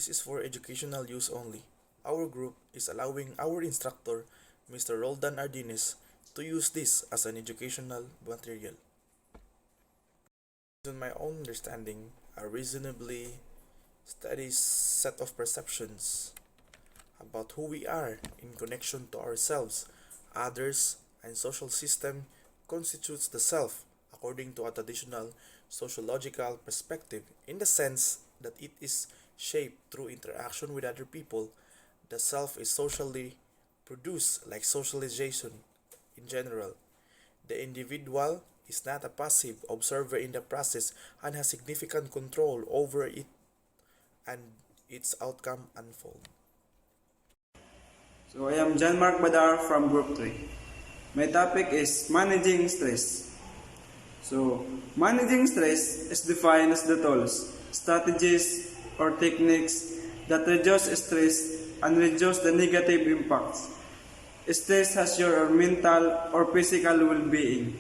This is for educational use only. Our group is allowing our instructor, Mr. Roldan Ardines, to use this as an educational material. Based on my own understanding, a reasonably steady set of perceptions about who we are in connection to ourselves, others, and social system constitutes the self according to a traditional sociological perspective in the sense that it is shaped through interaction with other people. The self is socially produced like socialization in general. The individual is not a passive observer in the process and has significant control over it and its outcome unfold. So I am John Mark BADAR from Group 3. My topic is managing stress. So managing stress is defined as the tools, strategies, or techniques that reduce stress and reduce the negative impacts stress has your mental or physical well-being.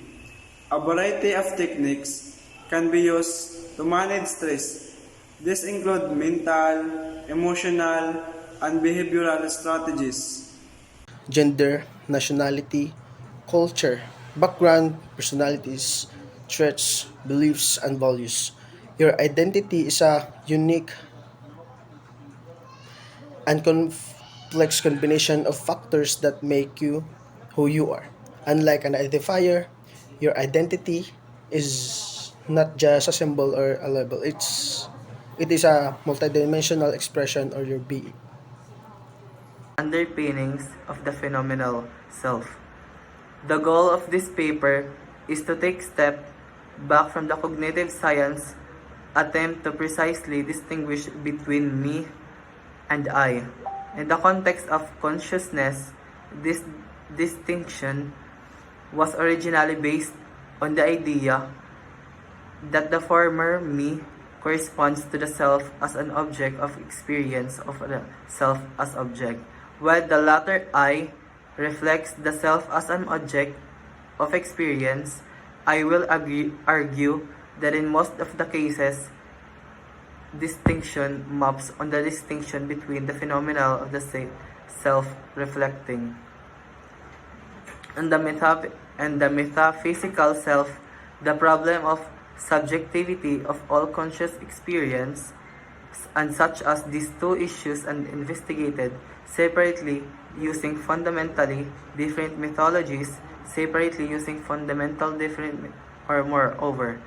A variety of techniques can be used to manage stress. These include mental, emotional, and behavioral strategies. Gender, nationality, culture, background, personalities, traits, beliefs, and values. Your identity is a unique and complex combination of factors that make you who you are. Unlike an identifier, your identity is not just a symbol or a label. It is a multidimensional expression of your being. Underpinnings of the phenomenal self. The goal of this paper is to take step back from the cognitive science attempt to precisely distinguish between me and I. In the context of consciousness, this distinction was originally based on the idea that the former me corresponds to the self as an object of experience of the self as object, while the latter I reflects the self as an object of experience. I will argue that in most of the cases, distinction maps on the distinction between the phenomenal of the self-reflecting and the metaphysical self. The problem of subjectivity of all conscious experience, and such as these two issues and investigated separately using fundamentally different methodologies, separately using fundamental different or moreover.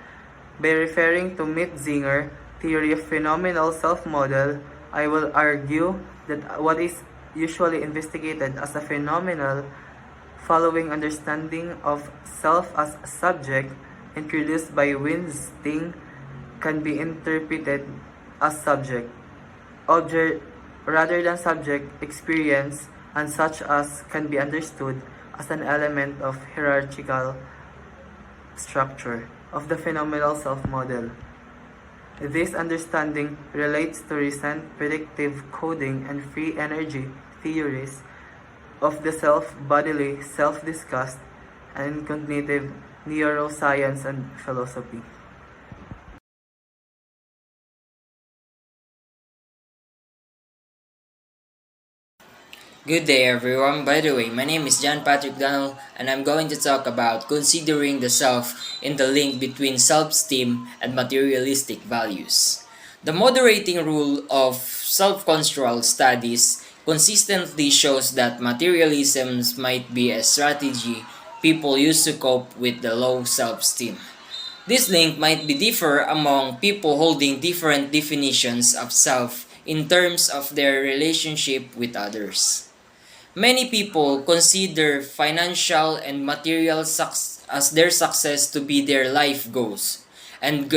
By referring to Metzinger theory of phenomenal self-model, I will argue that what is usually investigated as a phenomenal following understanding of self as subject introduced by Winsting can be interpreted as subject, object rather than subject experience, and such as can be understood as an element of hierarchical structure of the phenomenal self-model. This understanding relates to recent predictive coding and free energy theories of the self, bodily self discussed, and cognitive neuroscience and philosophy. Good day everyone. By the way, my name is John Patrick Daniel and I'm going to talk about considering the self in the link between self-esteem and materialistic values. The moderating rule of self-control studies consistently shows that materialism might be a strategy people use to cope with the low self-esteem. This link might be differ among people holding different definitions of self in terms of their relationship with others. Many people consider financial and material as their success to be their life goals and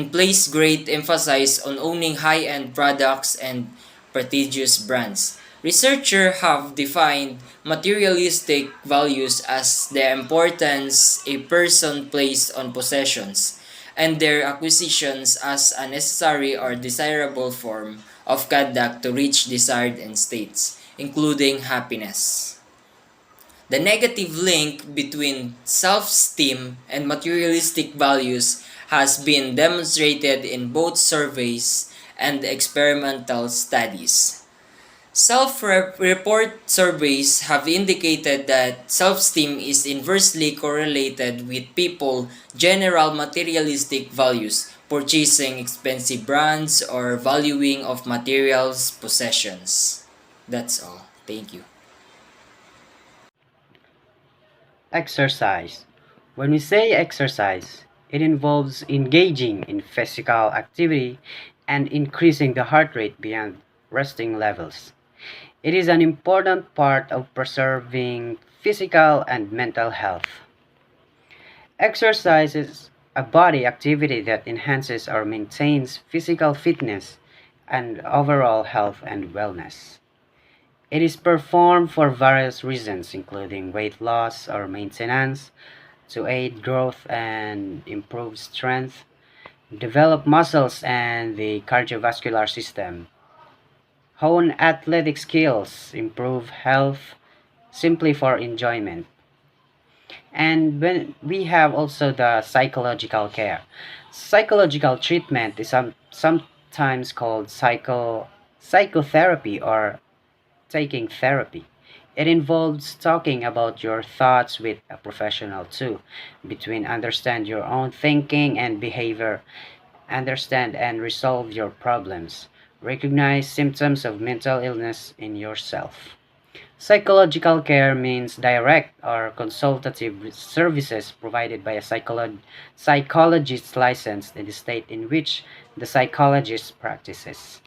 place great emphasis on owning high-end products and prestigious brands. Researchers have defined materialistic values as the importance a person places on possessions and their acquisitions as a necessary or desirable form of conduct to reach desired end states, including happiness. The negative link between self-esteem and materialistic values has been demonstrated in both surveys and experimental studies. Self-report surveys have indicated that self-esteem is inversely correlated with people' general materialistic values, purchasing expensive brands or valuing of materials possessions. That's all. Thank you. Exercise. When we say exercise, it involves engaging in physical activity and increasing the heart rate beyond resting levels. It is an important part of preserving physical and mental health. Exercise is a body activity that enhances or maintains physical fitness and overall health and wellness. It is performed for various reasons, including weight loss or maintenance, to aid growth and improve strength, develop muscles and the cardiovascular system, hone athletic skills, improve health, simply for enjoyment. And when we have also the psychological care. Psychological treatment is sometimes called psychotherapy or taking therapy. It involves talking about your thoughts with a professional too, between understand your own thinking and behavior, understand and resolve your problems, recognize symptoms of mental illness in yourself. Psychological care means direct or consultative services provided by a psychologist licensed in the state in which the psychologist practices.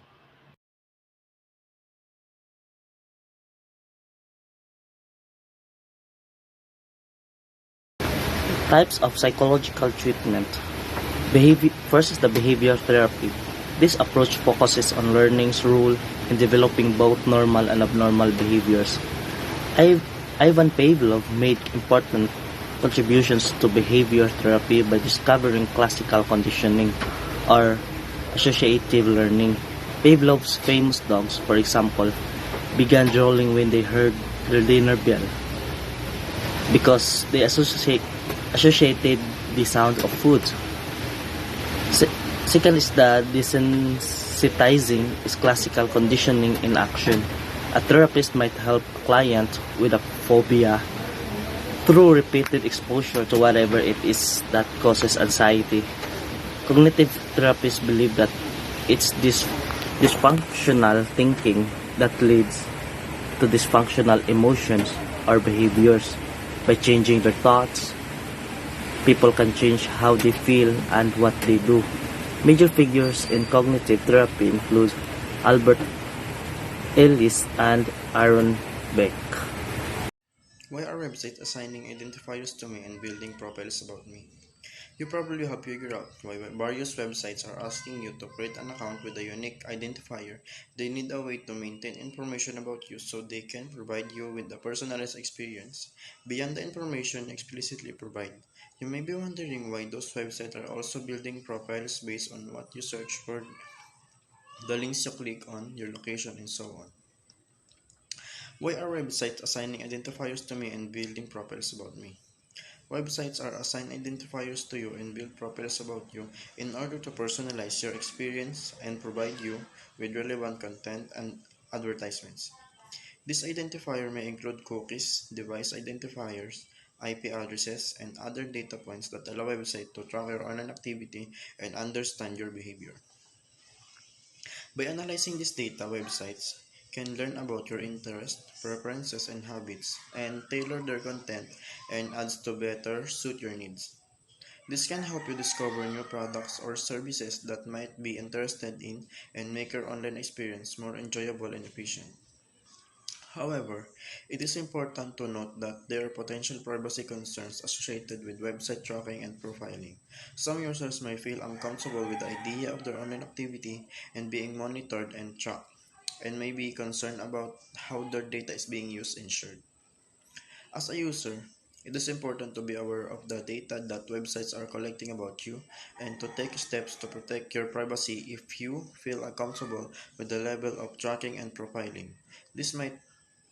Types of psychological treatment. First is the behavior therapy. This approach focuses on learning's role in developing both normal and abnormal behaviors. Ivan Pavlov made important contributions to behavior therapy by discovering classical conditioning or associative learning. Pavlov's famous dogs, for example, began drooling when they heard their dinner bell because they associated the sound of food. Second is the desensitizing is classical conditioning in action. A therapist might help a client with a phobia through repeated exposure to whatever it is that causes anxiety. Cognitive therapists believe that it's this dysfunctional thinking that leads to dysfunctional emotions or behaviors. By changing their thoughts, people can change how they feel and what they do. Major figures in cognitive therapy include Albert Ellis and Aaron Beck. Why are websites assigning identifiers to me and building profiles about me? You probably have figured out why various websites are asking you to create an account with a unique identifier. They need a way to maintain information about you so they can provide you with a personalized experience beyond the information explicitly provided. You may be wondering why those websites are also building profiles based on what you search for, the links you click on, your location, and so on. Why are websites assigning identifiers to me and building profiles about me? Websites are assigned identifiers to you and build profiles about you in order to personalize your experience and provide you with relevant content and advertisements. This identifier may include cookies, device identifiers, IP addresses, and other data points that allow a website to track your online activity and understand your behavior. By analyzing this data, websites can learn about your interests, preferences, and habits, and tailor their content and ads to better suit your needs. This can help you discover new products or services that might be interested in and make your online experience more enjoyable and efficient. However, it is important to note that there are potential privacy concerns associated with website tracking and profiling. Some users may feel uncomfortable with the idea of their online activity and being monitored and tracked, and may be concerned about how their data is being used and shared. As a user, it is important to be aware of the data that websites are collecting about you and to take steps to protect your privacy if you feel uncomfortable with the level of tracking and profiling. This might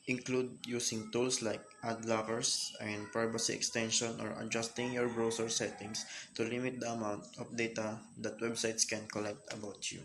include using tools like ad blockers and privacy extension or adjusting your browser settings to limit the amount of data that websites can collect about you.